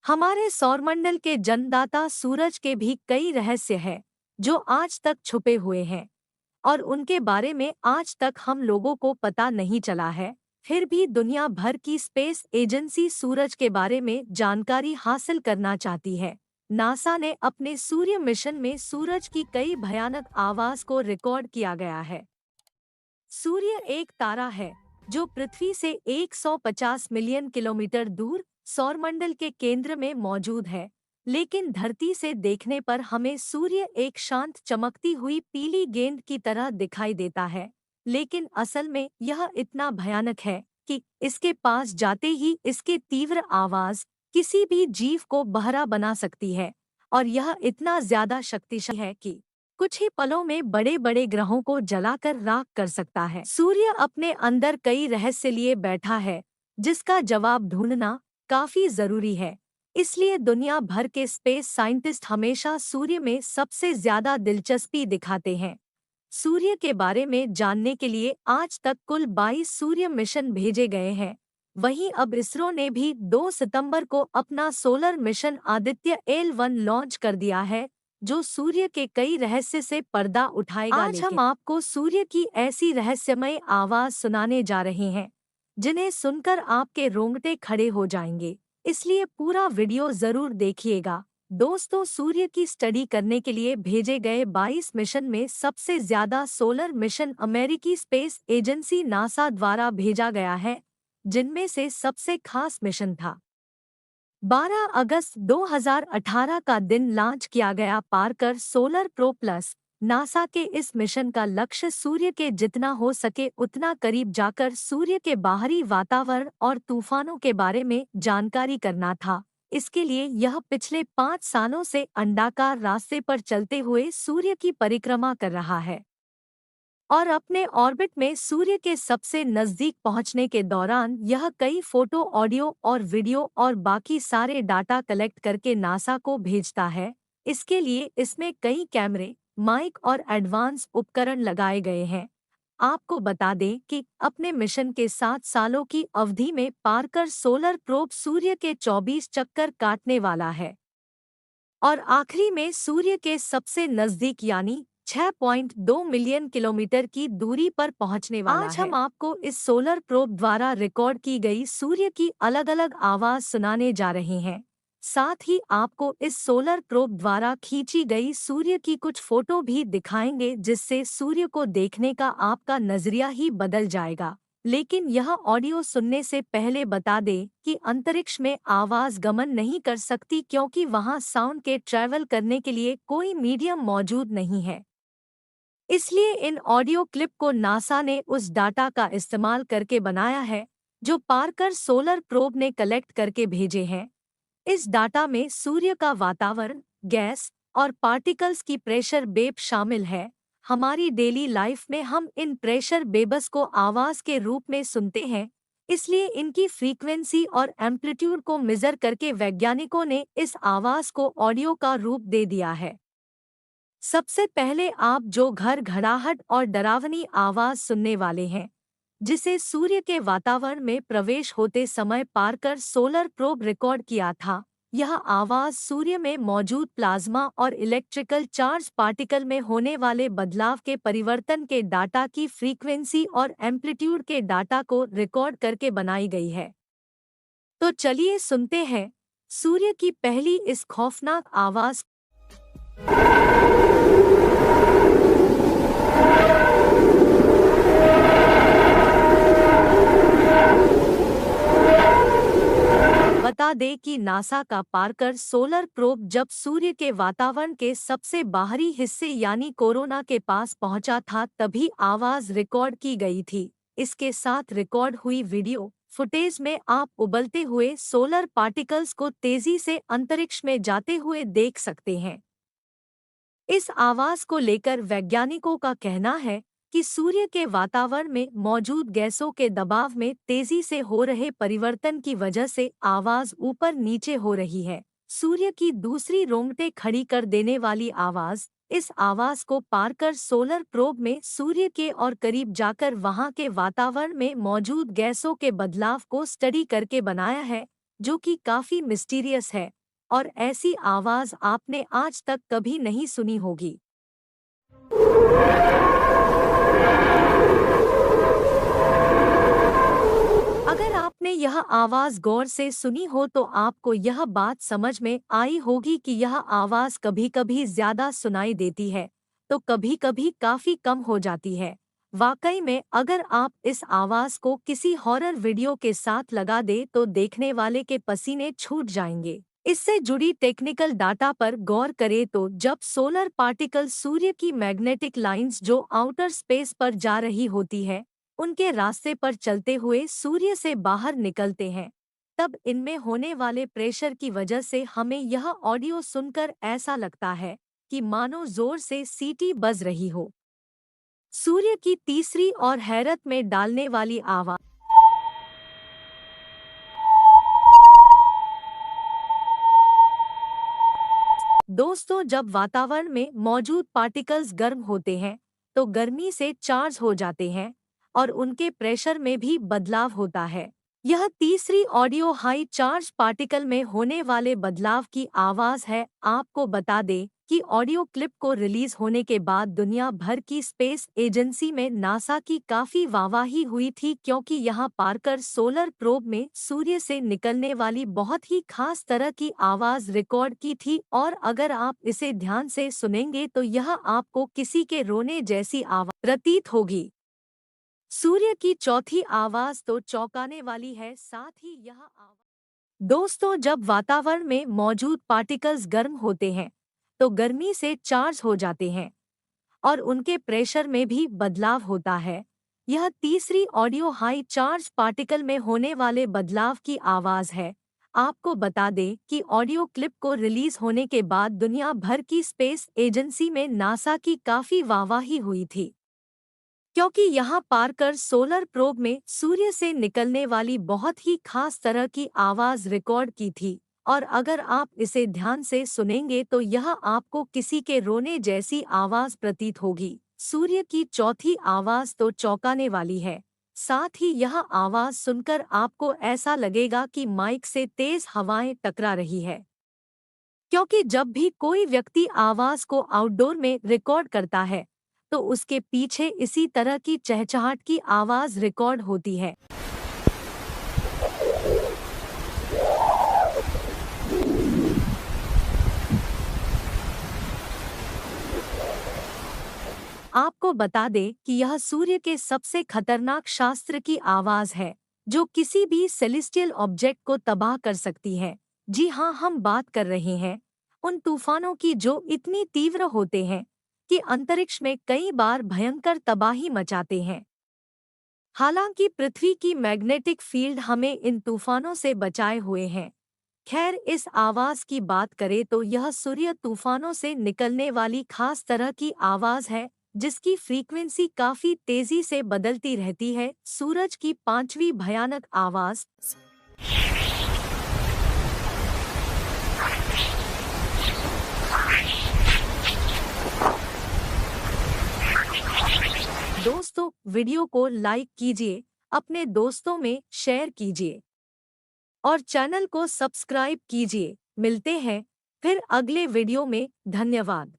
हमारे सौरमंडल के जन्मदाता सूरज के भी कई रहस्य हैं जो आज तक छुपे हुए हैं और उनके बारे में आज तक हम लोगों को पता नहीं चला है। फिर भी दुनिया भर की स्पेस एजेंसी सूरज के बारे में जानकारी हासिल करना चाहती है। नासा ने अपने सूर्य मिशन में सूरज की कई भयानक आवाज को रिकॉर्ड किया गया है। सूर्य एक तारा है जो पृथ्वी से 150 मिलियन किलोमीटर दूर सौरमंडल के केंद्र में मौजूद है। लेकिन धरती से देखने पर हमें सूर्य एक शांत चमकती हुई पीली गेंद की तरह दिखाई देता है। लेकिन असल में यह इतना भयानक है कि इसके पास जाते ही इसकी तीव्र आवाज किसी भी जीव को बहरा बना सकती है और यह इतना ज्यादा शक्तिशाली है कि कुछ ही पलों में बड़े बड़े ग्रहों को जलाकर राख कर सकता है। सूर्य अपने अंदर कई रहस्य लिए बैठा है जिसका जवाब ढूंढना काफी जरूरी है। इसलिए दुनिया भर के स्पेस साइंटिस्ट हमेशा सूर्य में सबसे ज्यादा दिलचस्पी दिखाते हैं। सूर्य के बारे में जानने के लिए आज तक कुल 22 सूर्य मिशन भेजे गए हैं। वहीं अब इसरो ने भी 2 सितंबर को अपना solar mission Aditya L1 launch कर दिया है जो सूर्य के कई रहस्य से पर्दा उठाएगा। आज हम आपको सूर्य की ऐसी रहस्यमय आवाज सुनाने जा रहे हैं जिन्हें सुनकर आपके रोंगटे खड़े हो जाएंगे। इसलिए पूरा वीडियो जरूर देखिएगा। दोस्तों, सूर्य की स्टडी करने के लिए भेजे गए 22 मिशन में सबसे ज्यादा सोलर मिशन अमेरिकी स्पेस एजेंसी नासा द्वारा भेजा गया है, जिनमें से सबसे खास मिशन था 12 अगस्त 2018 का दिन लॉन्च किया गया Parker solar pro plus. NASA के इस मिशन का लक्ष्य सूर्य के जितना हो सके उतना करीब जाकर सूर्य के बाहरी वातावरण और तूफानों के बारे में जानकारी करना था। इसके लिए यह पिछले 5 सालों से अंडाकार रास्ते पर चलते हुए सूर्य की परिक्रमा कर रहा है और अपने ऑर्बिट में सूर्य के सबसे नजदीक पहुंचने के दौरान यह कई फोटो, ऑडियो और वीडियो और बाकी सारे डाटा कलेक्ट करके नासा को भेजता है। इसके लिए इसमें कई कैमरे, माइक और एडवांस उपकरण लगाए गए हैं। आपको बता दें कि अपने मिशन के 7 सालों की अवधि में पार्कर सोलर प्रोब सूर्य के 24 चक्कर काटने वाला है और आखिरी में सूर्य के सबसे नजदीक यानी 6.2 मिलियन किलोमीटर की दूरी पर पहुंचने वाला है। आज हम आपको इस सोलर प्रोब द्वारा रिकॉर्ड की गई सूर्य की अलग-अलग आवाज सुनाने जा रहे हैं। साथ ही आपको इस सोलर प्रोब द्वारा खींची गई सूर्य की कुछ फोटो भी दिखाएंगे जिससे सूर्य को देखने का आपका नजरिया ही बदल जाएगा। लेकिन यह ऑडियो सुनने से पहले बता दें कि अंतरिक्ष में आवाज गमन नहीं कर सकती क्योंकि वहां साउंड के ट्रैवल करने के लिए कोई मीडियम मौजूद नहीं है। इसलिए इन ऑडियो क्लिप को नासा ने उस डाटा का इस्तेमाल करके बनाया है जो पार्कर सोलर प्रोब ने कलेक्ट करके भेजे हैं। इस डाटा में सूर्य का वातावरण, गैस और पार्टिकल्स की प्रेशर वेव शामिल है। हमारी डेली लाइफ में हम इन प्रेशर वेव्स को आवाज के रूप में सुनते हैं, इसलिए इनकी फ्रीक्वेंसी और एम्पलीट्यूड को मेजर करके वैज्ञानिकों ने इस आवाज को ऑडियो का रूप दे दिया है। सबसे पहले आप जो घर घड़ाहट और डरावनी आवाज सुनने वाले हैं, जिसे सूर्य के वातावरण में प्रवेश होते समय पार्कर सोलर प्रोब रिकॉर्ड किया था। यह आवाज सूर्य में मौजूद प्लाज्मा और इलेक्ट्रिकल चार्ज पार्टिकल में होने वाले बदलाव के परिवर्तन के डाटा की फ्रीक्वेंसी और एम्पलीट्यूड के डाटा को रिकॉर्ड करके बनाई गई है। तो चलिए सुनते हैं सूर्य की पहली इस खौफनाक आवाज। बता दें कि नासा का पार्कर सोलर प्रोब जब सूर्य के वातावरण के सबसे बाहरी हिस्से यानी कोरोना के पास पहुंचा था तभी आवाज रिकॉर्ड की गई थी। इसके साथ रिकॉर्ड हुई वीडियो फुटेज में आप उबलते हुए सोलर पार्टिकल्स को तेजी से अंतरिक्ष में जाते हुए देख सकते हैं। इस आवाज को लेकर वैज्ञानिकों का कहना है कि सूर्य के वातावरण में मौजूद गैसों के दबाव में तेजी से हो रहे परिवर्तन की वजह से आवाज ऊपर नीचे हो रही है। सूर्य की दूसरी रोंगटे खड़ी कर देने वाली आवाज। इस आवाज को पार्कर सोलर प्रोब में सूर्य के और करीब जाकर वहां के वातावरण में मौजूद गैसों के बदलाव को स्टडी करके बनाया है, जो कि काफी मिस्टीरियस है और ऐसी आवाज आपने आज तक कभी नहीं सुनी होगी। अगर आपने यह आवाज गौर से सुनी हो तो आपको यह बात समझ में आई होगी कि यह आवाज कभी-कभी ज्यादा सुनाई देती है तो कभी-कभी काफी कम हो जाती है। वाकई में अगर आप इस आवाज को किसी हॉरर वीडियो के साथ लगा दे तो देखने वाले के पसीने छूट जाएंगे। इससे जुड़ी टेक्निकल डाटा पर गौर करें तो जब सोलर पार्टिकल सूर्य की मैग्नेटिक लाइंस जो आउटर स्पेस पर जा रही होती है उनके रास्ते पर चलते हुए सूर्य से बाहर निकलते हैं, तब इनमें होने वाले प्रेशर की वजह से हमें यह ऑडियो सुनकर ऐसा लगता है कि मानो जोर से सीटी बज रही हो। सूर्य की तीसरी और हैरत में डालने वाली आवाज। दोस्तों, जब वातावरण में मौजूद पार्टिकल्स गर्म होते हैं तो गर्मी से चार्ज हो जाते हैं और उनके प्रेशर में भी बदलाव होता है। यह तीसरी ऑडियो हाई चार्ज पार्टिकल में होने वाले बदलाव की आवाज है। आपको बता दें कि ऑडियो क्लिप को रिलीज होने के बाद दुनिया भर की स्पेस एजेंसी में नासा की काफी वाहवाही हुई थी, क्योंकि यहाँ पार्कर सोलर प्रोब में सूर्य से निकलने वाली बहुत ही खास तरह की आवाज रिकॉर्ड की थी। और अगर आप इसे ध्यान से सुनेंगे तो यह आपको किसी के रोने जैसी आवाज प्रतीत होगी। सूर्य की चौथी आवाज तो चौंकाने वाली है, साथ ही यह आवाज। दोस्तों, जब वातावरण में मौजूद पार्टिकल्स गर्म होते हैं तो गर्मी से चार्ज हो जाते हैं और उनके प्रेशर में भी बदलाव होता है। यह तीसरी ऑडियो हाई चार्ज पार्टिकल में होने वाले बदलाव की आवाज है। आपको बता दें कि ऑडियो क्लिप को रिलीज होने के बाद दुनिया भर की स्पेस एजेंसी में नासा की काफी वाहवाही हुई थी, क्योंकि यहाँ पार्कर सोलर प्रोब में सूर्य से निकलने वाली बहुत ही खास तरह की आवाज रिकॉर्ड की थी। और अगर आप इसे ध्यान से सुनेंगे तो यह आपको किसी के रोने जैसी आवाज प्रतीत होगी। सूर्य की चौथी आवाज तो चौंकाने वाली है, साथ ही यह आवाज सुनकर आपको ऐसा लगेगा कि माइक से तेज हवाएं टकरा रही है, क्योंकि जब भी कोई व्यक्ति आवाज को आउटडोर में रिकॉर्ड करता है तो उसके पीछे इसी तरह की चहचहाट की आवाज रिकॉर्ड होती है। आपको बता दें कि यह सूर्य के सबसे खतरनाक शास्त्र की आवाज है जो किसी भी सेलेस्टियल ऑब्जेक्ट को तबाह कर सकती है। जी हाँ, हम बात कर रहे हैं उन तूफानों की जो इतनी तीव्र होते हैं कि अंतरिक्ष में कई बार भयंकर तबाही मचाते हैं। हालांकि पृथ्वी की मैग्नेटिक फील्ड हमें इन तूफानों से बचाए हुए हैं। खैर, इस आवाज की बात करें तो यह सूर्य तूफानों से निकलने वाली खास तरह की आवाज है जिसकी फ्रीक्वेंसी काफी तेजी से बदलती रहती है। सूरज की पांचवी भयानक आवाज। दोस्तों, वीडियो को लाइक कीजिए, अपने दोस्तों में शेयर कीजिए और चैनल को सब्सक्राइब कीजिए। मिलते हैं फिर अगले वीडियो में। धन्यवाद।